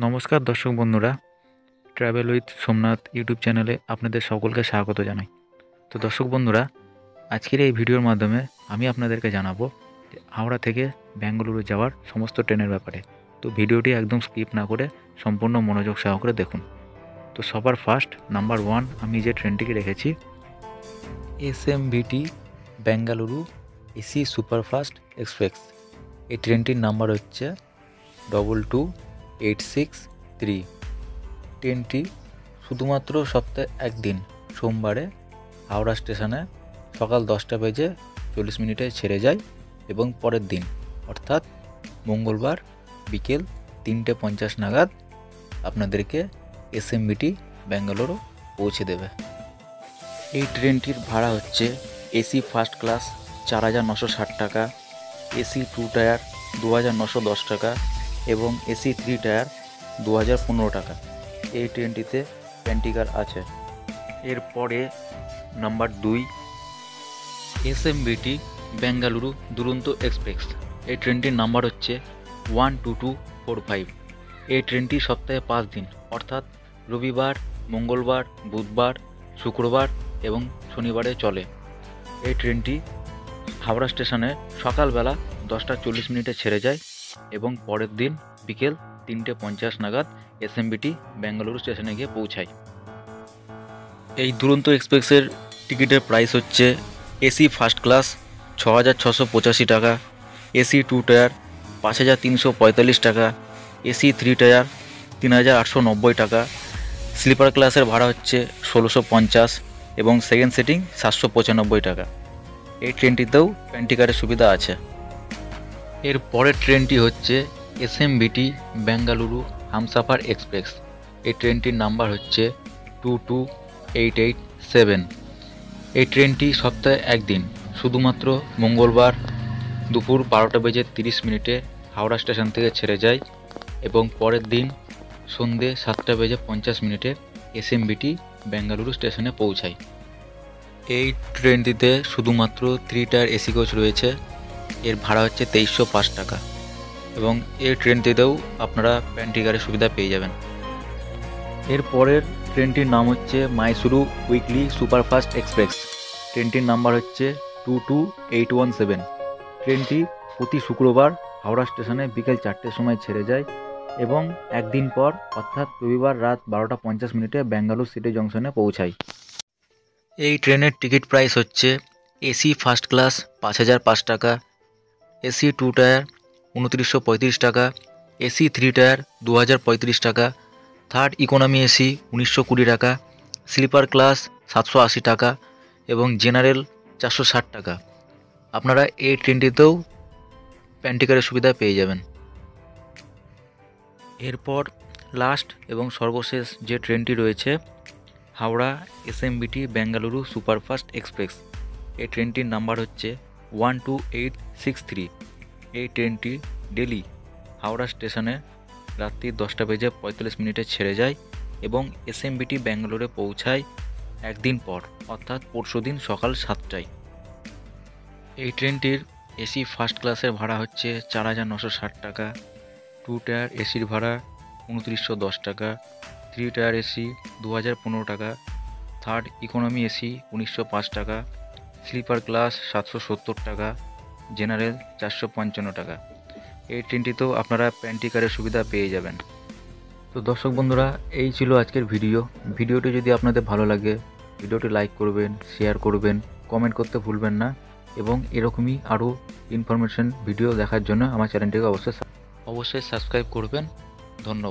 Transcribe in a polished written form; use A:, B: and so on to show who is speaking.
A: নমস্কার দর্শক বন্ধুরা, ট্রাভেল উইথ সোমনাথ ইউটিউব চ্যানেলে আপনাদের সকলকে স্বাগত জানাই। তো দর্শক বন্ধুরা, আজকের এই ভিডিওর মাধ্যমে আমি আপনাদেরকে জানাবো হাওড়া থেকে বেঙ্গালুরু যাওয়ার সমস্ত ট্রেনের ব্যাপারে। তো ভিডিওটি একদম স্কিপ না করে সম্পূর্ণ মনোযোগ সহকারে দেখুন। তো সবার ফার্স্ট নাম্বার 1 আমি যে ট্রেনটিকে রেখেছি SMVT Bengaluru AC superfast express. এই ট্রেনটির নাম্বার হচ্ছে 22863। ট্রেনটি শুধুমাত্র সপ্তাহে একদিন সোমবারে হাওড়া স্টেশনে সকাল 10:40 ছেড়ে যায় এবং পরের দিন অর্থাৎ মঙ্গলবার বিকেল 3:50 নাগাদ আপনাদেরকে SMVT বেঙ্গালুরু পৌঁছে দেবে। এই ট্রেনটির ভাড়া হচ্ছে এসি ফার্স্ট ক্লাস 4960 টাকা, এসি 2 টায়ার 2910 টাকা এবং এসি 3 টায়ার 2015 টাকা। এই ট্রেনটিতে প্যান্টিকার আছে। এরপরে নাম্বার 2 SMVT বেঙ্গালুরু দুরন্ত এক্সপ্রেস। এই ট্রেনটির নাম্বার হচ্ছে 12245। এই ট্রেনটি সপ্তাহে 5 দিন অর্থাৎ রবিবার, মঙ্গলবার, বুধবার, শুক্রবার এবং শনিবারে চলে। এই ট্রেনটি হাওড়া স্টেশনে সকালবেলা 10:40 ছেড়ে যায় এবং পরের দিন বিকেল 3:50 নাগাদ SMVT বেঙ্গালুরু স্টেশনে গিয়ে পৌঁছায়। এই দুরন্ত এক্সপ্রেসের টিকিটের প্রাইস হচ্ছে এসি ফার্স্ট ক্লাস 6685 টাকা, এসি 2 টায়ার 5345 টাকা, এসি 3 টায়ার 3890 টাকা। স্লিপার ক্লাসের ভাড়া হচ্ছে 1650 এবং সেকেন্ড সিটিং 795 টাকা। এই ট্রেনটিতেও প্যান্টিকারের সুবিধা আছে। এর পরের ট্রেনটি হচ্ছে SMVT বেঙ্গালুরু হামসাফার এক্সপ্রেস। এই ট্রেনটির নাম্বার হচ্ছে 22887। এই ট্রেনটি সপ্তাহে একদিন শুধুমাত্র মঙ্গলবার দুপুর 12:30 হাওড়া স্টেশন থেকে ছেড়ে যায় এবং পরের দিন সন্ধে 7:50 SMVT বেঙ্গালুরু স্টেশনে পৌঁছায়। এই ট্রেনটিতে শুধুমাত্র 3 টায়ার এসি কোচ রয়েছে। এর ভাড়া হচ্ছে 2305 টাকা এবং এই ট্রেনটিতেও আপনারা প্যান্টিকারের সুবিধা পেয়ে যাবেন। এর পরের ট্রেনটির নাম হচ্ছে মাইসুরু উইকলি সুপারফাস্ট এক্সপ্রেস। ট্রেনটির নাম্বার হচ্ছে 22817। ট্রেনটি প্রতি শুক্রবার হাওড়া স্টেশনে বিকেল 4টের সময় ছেড়ে যায় এবং একদিন পর অর্থাৎ রবিবার রাত 12:50 বেঙ্গালুরু সিটি জংশনে পৌঁছায়। এই ট্রেনের টিকিট প্রাইস হচ্ছে এসি ফার্স্ট ক্লাস 5005 টাকা, এসি 2 টায়ার 2935 টাকা, এসি 3 টায়ার 2035 টাকা, থার্ড ইকোনমি এসি 1920 টাকা, স্লিপার ক্লাস 780 টাকা এবং জেনারেল 460 টাকা। আপনারা এই ট্রেনটিতেও প্যান্টিকারের সুবিধা পেয়ে যাবেন। এরপর লাস্ট এবং সর্বশেষ যে ট্রেনটি রয়েছে Howrah SMVT Bengaluru superfast express. এই ট্রেনটির নাম্বার হচ্ছে 12863। এই ট্রেনটি ডেলি হাওড়া স্টেশনে রাত্রি 10:45 ছেড়ে যায় এবং SMVT বেঙ্গালুরুতে পৌঁছায় একদিন পর অর্থাৎ পরশুদিন সকাল 7টায়। এই ট্রেনটির এসি ফার্স্ট ক্লাসের ভাড়া হচ্ছে 4960 টাকা, 2 টায়ার এসির ভাড়া 2910 টাকা, 3 টায়ার এসি 2015 টাকা, থার্ড ইকোনমি এসি 1905 টাকা, স্লিপার ক্লাস 770 টাকা, জেনারেল 455 টাকা। এই ট্রেনটিতেও আপনারা প্যান্টিকারের সুবিধা পেয়ে যাবেন। তো দর্শক বন্ধুরা, এই ছিল আজকের ভিডিওটি যদি আপনাদের ভালো লাগে ভিডিওটি লাইক করবেন, শেয়ার করবেন, কমেন্ট করতে ভুলবেন না এবং এরকমই আরও ইনফরমেশন ভিডিও দেখার জন্য আমার চ্যানেলটিকে অবশ্যই সাবস্ক্রাইব করবেন। ধন্যবাদ।